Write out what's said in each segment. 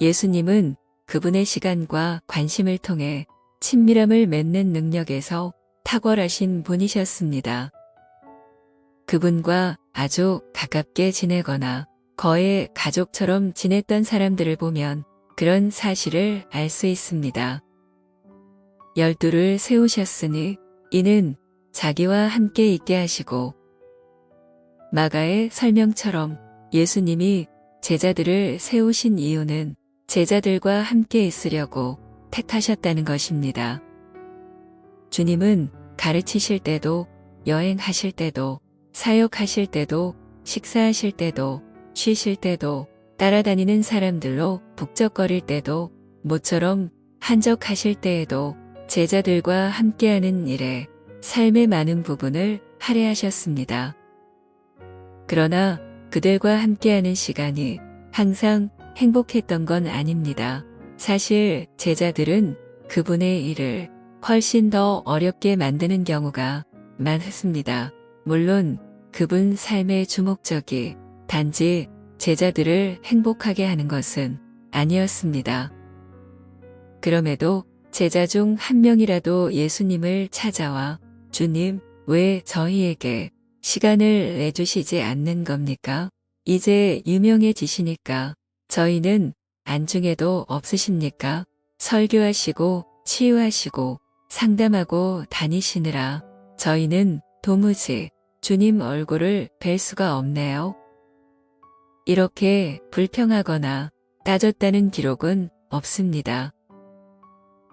예수님은 그분의 시간과 관심을 통해 친밀함을 맺는 능력에서 탁월하신 분이셨습니다. 그분과 아주 가깝게 지내거나 거의 가족처럼 지냈던 사람들을 보면 그런 사실을 알 수 있습니다. 12를 세우셨으니 이는 자기와 함께 있게 하시고, 마가의 설명처럼 예수님이 제자들을 세우신 이유는 제자들과 함께 있으려고 택하셨다는 것입니다. 주님은 가르치실 때도, 여행하실 때도, 사역하실 때도, 식사하실 때도, 쉬실 때도, 따라다니는 사람들로 북적거릴 때도, 모처럼 한적하실 때에도 제자들과 함께하는 일에 삶의 많은 부분을 할애하셨습니다. 그러나 그들과 함께하는 시간이 항상 행복했던 건 아닙니다. 사실 제자들은 그분의 일을 훨씬 더 어렵게 만드는 경우가 많았습니다. 물론 그분 삶의 주목적이 단지 제자들을 행복하게 하는 것은 아니었습니다. 그럼에도 제자 중 한 명이라도 예수님을 찾아와 주님, 왜 저희에게 시간을 내주시지 않는 겁니까? 이제 유명해지시니까 저희는 안중에도 없으십니까? 설교하시고 치유하시고 상담하고 다니시느라 저희는 도무지 주님 얼굴을 뵐 수가 없네요. 이렇게 불평하거나 따졌다는 기록은 없습니다.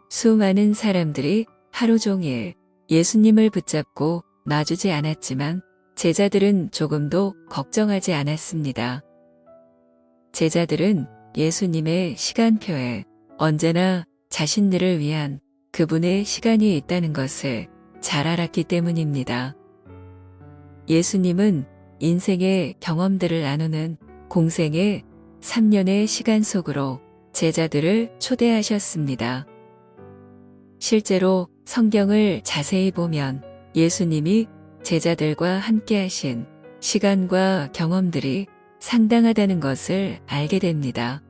수많은 사람들이 하루 종일 예수님을 붙잡고 놔주지 않았지만 제자들은 조금도 걱정하지 않았습니다. 제자들은 예수님의 시간표에 언제나 자신들을 위한 그분의 시간이 있다는 것을 잘 알았기 때문입니다. 예수님은 인생의 경험들을 나누는 공생의 3년의 시간 속으로 제자들을 초대하셨습니다. 실제로 성경을 자세히 보면 예수님이 제자들과 함께 하신 시간과 경험들이 상당하다는 것을 알게 됩니다.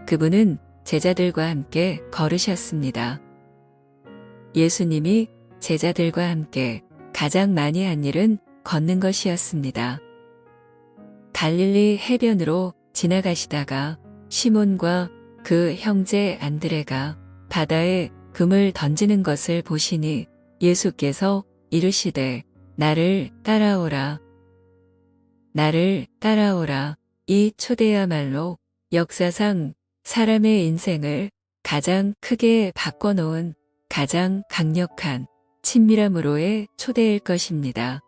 그분은 제자들과 함께 걸으셨습니다. 예수님이 제자들과 함께 가장 많이 한 일은 걷는 것이었습니다. 갈릴리 해변으로 지나가시다가 시몬과 그 형제 안드레가 바다에 금을 던지는 것을 보시니 예수께서 이르시되 나를 따라오라. 나를 따라오라. 이 초대야말로 역사상 사람의 인생을 가장 크게 바꿔놓은 가장 강력한 친밀함으로의 초대일 것입니다.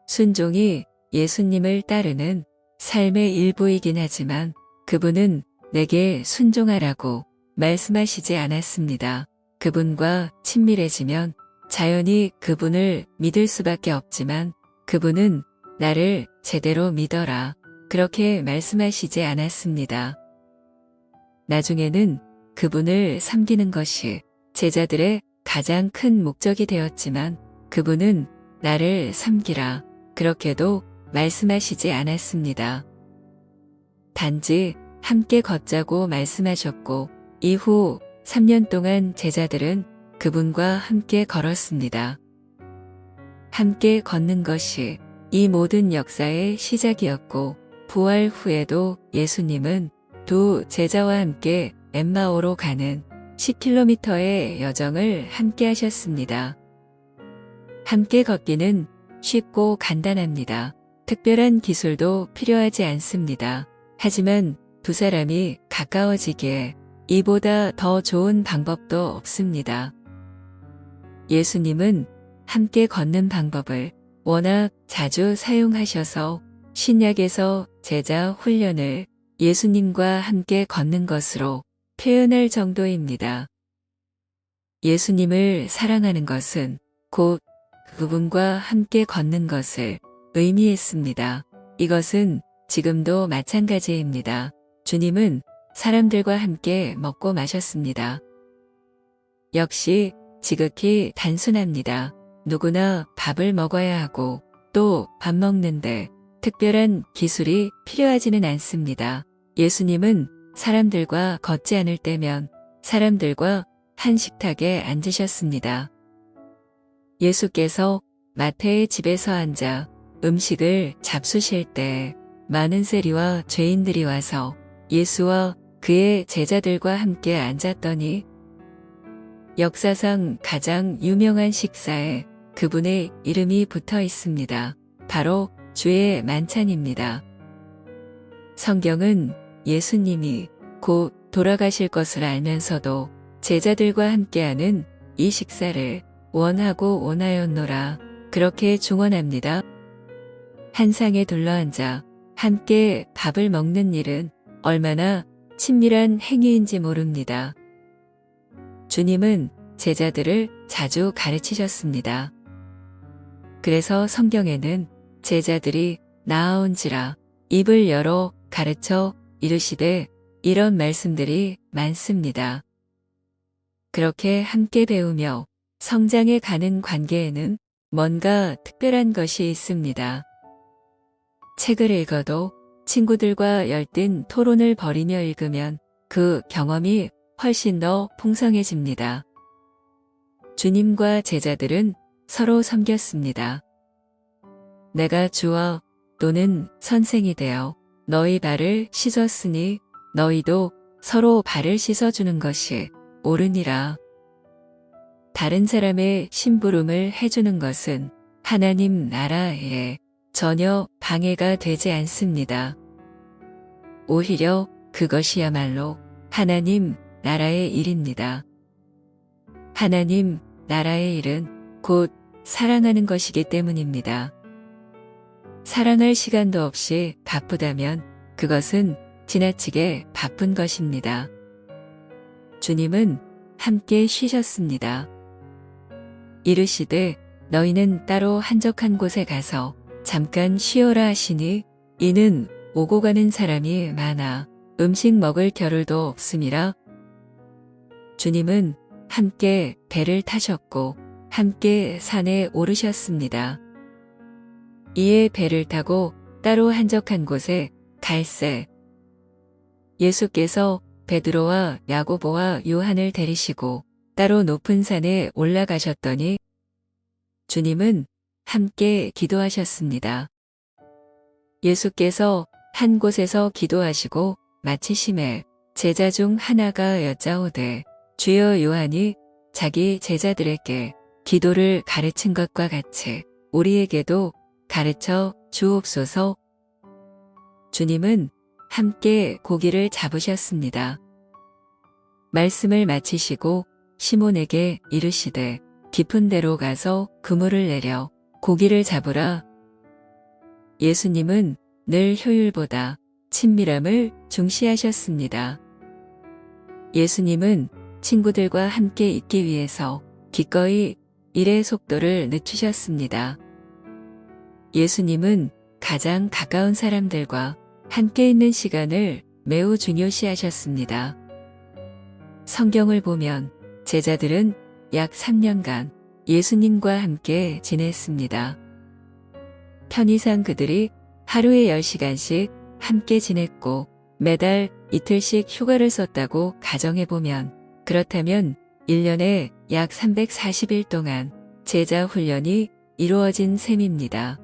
순종이 예수님을 따르는 삶의 일부이긴 하지만 그분은 내게 순종하라고 말씀하시지 않았습니다. 그분과 친밀해지면 자연히 그분을 믿을 수밖에 없지만 그분은 나를 제대로 믿어라. 그렇게 말씀하시지 않았습니다. 나중에는 그분을 섬기는 것이 제자들의 가장 큰 목적이 되었지만 그분은 나를 섬기라. 그렇게도 말씀하시지 않았습니다. 단지 함께 걷자고 말씀하셨고 이후 3년 동안 제자들은 그분과 함께 걸었습니다. 함께 걷는 것이 이 모든 역사의 시작이었고 부활 후에도 예수님은 두 제자와 함께 엠마오로 가는 10km의 여정을 함께 하셨습니다. 함께 걷기는 쉽고 간단합니다. 특별한 기술도 필요하지 않습니다. 하지만 두 사람이 가까워지기에 이보다 더 좋은 방법도 없습니다. 예수님은 함께 걷는 방법을 워낙 자주 사용하셔서 신약에서 제자 훈련을 예수님과 함께 걷는 것으로 표현할 정도입니다. 예수님을 사랑하는 것은 곧 그분과 함께 걷는 것을 의미했습니다. 이것은 지금도 마찬가지입니다. 주님은 사람들과 함께 먹고 마셨습니다. 역시 지극히 단순합니다. 누구나 밥을 먹어야 하고 또 밥 먹는데 특별한 기술이 필요하지는 않습니다. 예수님은 사람들과 걷지 않을 때면 사람들과 한 식탁에 앉으셨습니다. 예수께서 마태의 집에서 앉아 음식을 잡수실 때 많은 세리와 죄인들이 와서 예수와 그의 제자들과 함께 앉았더니 역사상 가장 유명한 식사에 그분의 이름이 붙어 있습니다. 바로 주의 만찬입니다. 성경은 예수님이 곧 돌아가실 것을 알면서도 제자들과 함께하는 이 식사를 원하고 원하였노라 그렇게 중언합니다. 한 상에 둘러앉아 함께 밥을 먹는 일은 얼마나 친밀한 행위인지 모릅니다. 주님은 제자들을 자주 가르치셨습니다. 그래서 성경에는 제자들이 나아온지라 입을 열어 가르쳐 이르시되 이런 말씀들이 많습니다. 그렇게 함께 배우며 성장해 가는 관계에는 뭔가 특별한 것이 있습니다. 책을 읽어도 친구들과 열띤 토론을 벌이며 읽으면 그 경험이 훨씬 더 풍성해집니다. 주님과 제자들은 서로 섬겼습니다. 내가 주어 또는 선생이 되어 너희 발을 씻었으니 너희도 서로 발을 씻어주는 것이 옳으니라. 다른 사람의 심부름을 해주는 것은 하나님 나라에 전혀 방해가 되지 않습니다. 오히려 그것이야말로 하나님 나라의 일입니다. 하나님 나라의 일은 곧 사랑하는 것이기 때문입니다. 사랑할 시간도 없이 바쁘다면 그것은 지나치게 바쁜 것입니다. 주님은 함께 쉬셨습니다. 이르시되 너희는 따로 한적한 곳에 가서 잠깐 쉬어라 하시니 이는 오고 가는 사람이 많아 음식 먹을 겨를도 없음이라. 주님은 함께 배를 타셨고 함께 산에 오르셨습니다. 이에 배를 타고 따로 한적한 곳에 갈새 예수께서 베드로와 야고보와 요한을 데리시고 따로 높은 산에 올라가셨더니 주님은 함께 기도하셨습니다. 예수께서 한 곳에서 기도하시고 마치심에 제자 중 하나가 여짜오되 주여 요한이 자기 제자들에게 기도를 가르친 것과 같이 우리에게도 가르쳐 주옵소서. 주님은 함께 고기를 잡으셨습니다. 말씀을 마치시고 시몬에게 이르시되 깊은 데로 가서 그물을 내려 고기를 잡으라. 예수님은 늘 효율보다 친밀함을 중시하셨습니다. 예수님은 친구들과 함께 있기 위해서 기꺼이 일의 속도를 늦추셨습니다. 예수님은 가장 가까운 사람들과 함께 있는 시간을 매우 중요시하셨습니다. 성경을 보면 제자들은 약 3년간 예수님과 함께 지냈습니다. 편의상 그들이 하루에 10시간씩 함께 지냈고 매달 이틀씩 휴가를 썼다고 가정해보면 그렇다면 1년에 약 340일 동안 제자 훈련이 이루어진 셈입니다.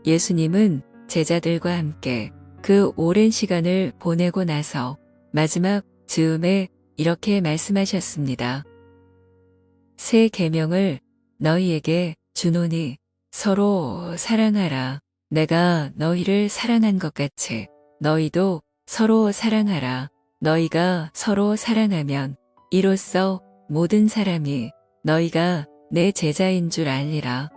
예수님은 제자들과 함께 그 오랜 시간을 보내고 나서 마지막 즈음에 이렇게 말씀하셨습니다. 새 계명을 너희에게 주노니 서로 사랑하라. 내가 너희를 사랑한 것 같이 너희도 서로 사랑하라. 너희가 서로 사랑하면 이로써 모든 사람이 너희가 내 제자인 줄 알리라.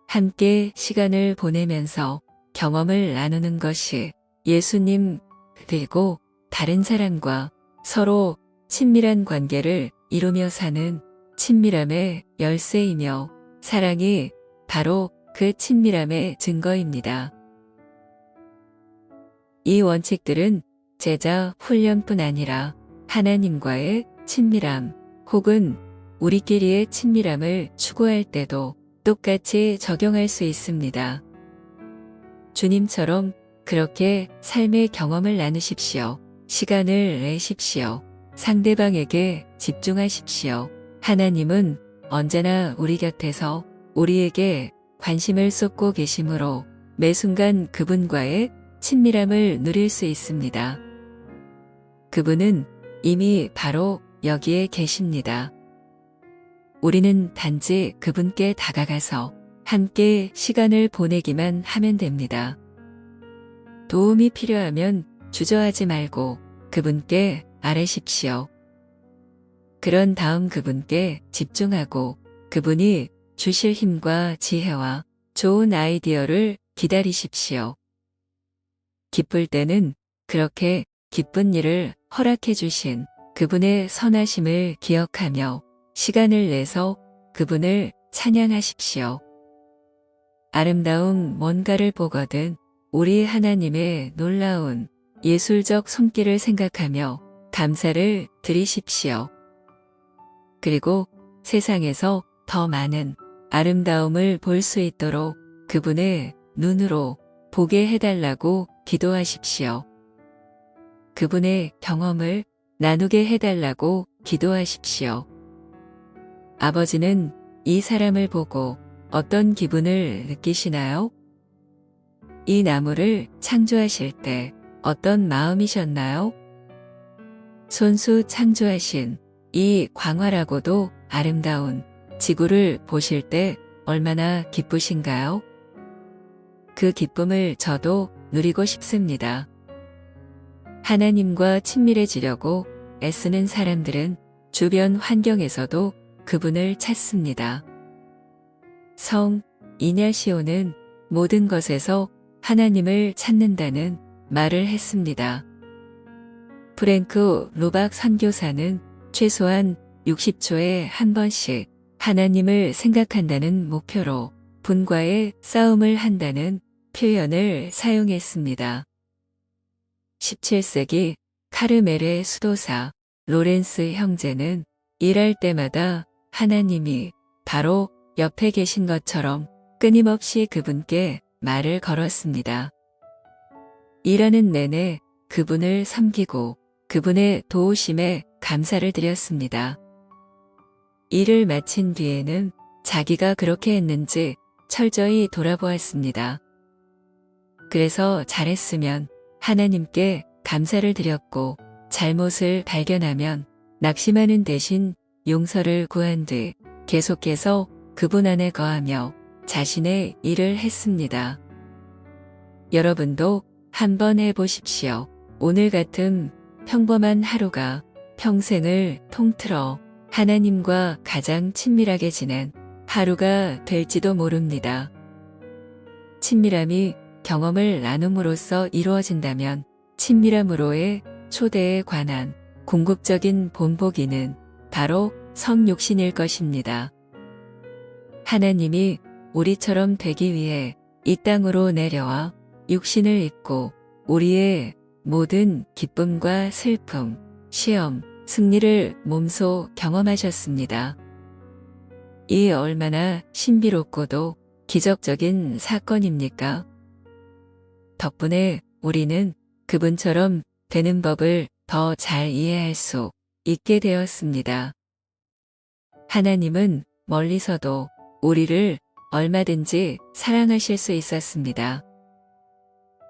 함께 시간을 보내면서 경험을 나누는 것이 예수님 그리고 다른 사람과 서로 친밀한 관계를 이루며 사는 친밀함의 열쇠이며 사랑이 바로 그 친밀함의 증거입니다. 이 원칙들은 제자 훈련뿐 아니라 하나님과의 친밀함 혹은 우리끼리의 친밀함을 추구할 때도 똑같이 적용할 수 있습니다. 주님처럼 그렇게 삶의 경험을 나누십시오. 시간을 내십시오. 상대방에게 집중하십시오. 하나님은 언제나 우리 곁에서 우리에게 관심을 쏟고 계시므로 매 순간 그분과의 친밀함을 누릴 수 있습니다. 그분은 이미 바로 여기에 계십니다. 우리는 단지 그분께 다가가서 함께 시간을 보내기만 하면 됩니다. 도움이 필요하면 주저하지 말고 그분께 아뢰십시오. 그런 다음 그분께 집중하고 그분이 주실 힘과 지혜와 좋은 아이디어를 기다리십시오. 기쁠 때는 그렇게 기쁜 일을 허락해 주신 그분의 선하심을 기억하며 시간을 내서 그분을 찬양하십시오. 아름다운 뭔가를 보거든 우리 하나님의 놀라운 예술적 손길을 생각하며 감사를 드리십시오. 그리고 세상에서 더 많은 아름다움을 볼 수 있도록 그분의 눈으로 보게 해달라고 기도하십시오. 그분의 경험을 나누게 해달라고 기도하십시오. 아버지는 이 사람을 보고 어떤 기분을 느끼시나요? 이 나무를 창조하실 때 어떤 마음이셨나요? 손수 창조하신 이 광활하고도 아름다운 지구를 보실 때 얼마나 기쁘신가요? 그 기쁨을 저도 누리고 싶습니다. 하나님과 친밀해지려고 애쓰는 사람들은 주변 환경에서도 그분을 찾습니다. 성 이냐시오는 모든 것에서 하나님을 찾는다는 말을 했습니다. 프랭크 루박 선교사는 최소한 60초에 한 번씩 하나님을 생각한다는 목표로 분과의 싸움을 한다는 표현을 사용했습니다. 17세기 카르멜의 수도사 로렌스 형제는 일할 때마다 하나님이 바로 옆에 계신 것처럼 끊임없이 그분께 말을 걸었습니다. 일하는 내내 그분을 섬기고 그분의 도우심에 감사를 드렸습니다. 일을 마친 뒤에는 자기가 그렇게 했는지 철저히 돌아보았습니다. 그래서 잘했으면 하나님께 감사를 드렸고 잘못을 발견하면 낙심하는 대신 용서를 구한 뒤 계속해서 그분 안에 거하며 자신의 일을 했습니다. 여러분도 한번 해보십시오. 오늘 같은 평범한 하루가 평생을 통틀어 하나님과 가장 친밀하게 지낸 하루가 될지도 모릅니다. 친밀함이 경험을 나눔으로써 이루어진다면 친밀함으로의 초대에 관한 궁극적인 본보기는 바로 성육신일 것입니다. 하나님이 우리처럼 되기 위해 이 땅으로 내려와 육신을 입고 우리의 모든 기쁨과 슬픔, 시험, 승리를 몸소 경험하셨습니다. 이 얼마나 신비롭고도 기적적인 사건입니까? 덕분에 우리는 그분처럼 되는 법을 더 잘 이해할 수 있게 되었습니다. 하나님은 멀리서도 우리를 얼마든지 사랑하실 수 있었습니다.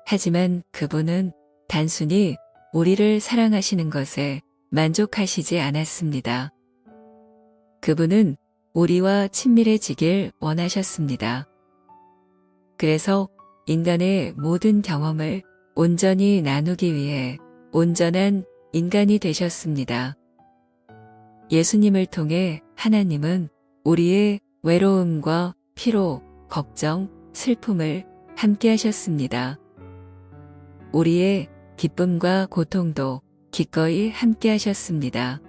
하지만 그분은 단순히 우리를 사랑하시는 것에 만족하시지 않았습니다. 그분은 우리와 친밀해지길 원하셨습니다. 그래서 인간의 모든 경험을 온전히 나누기 위해 온전한 인간이 되셨습니다. 예수님을 통해 하나님은 우리의 외로움과 피로, 걱정, 슬픔을 함께 하셨습니다. 우리의 기쁨과 고통도 기꺼이 함께 하셨습니다.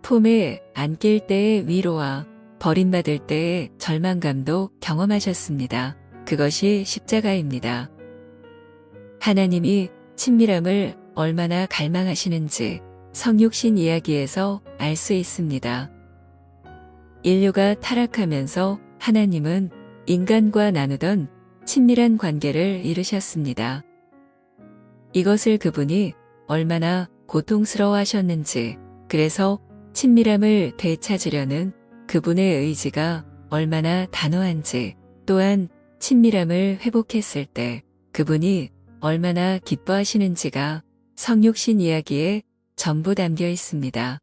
품에 안길 때의 위로와 버림받을 때의 절망감도 경험하셨습니다. 그것이 십자가입니다. 하나님이 친밀함을 얼마나 갈망하시는지 성육신 이야기에서 알 수 있습니다. 인류가 타락하면서 하나님은 인간과 나누던 친밀한 관계를 이루셨습니다. 이것을 그분이 얼마나 고통스러워 하셨는지, 그래서 친밀함을 되찾으려는 그분의 의지가 얼마나 단호한지, 또한 친밀함을 회복했을 때 그분이 얼마나 기뻐하시는지가 성육신 이야기에 전부 담겨 있습니다.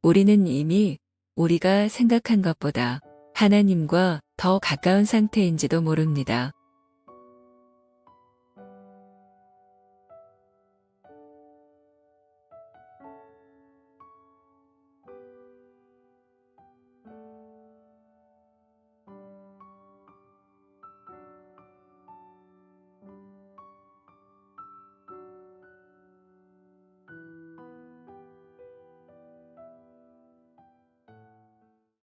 우리는 이미 우리가 생각한 것보다 하나님과 더 가까운 상태인지도 모릅니다.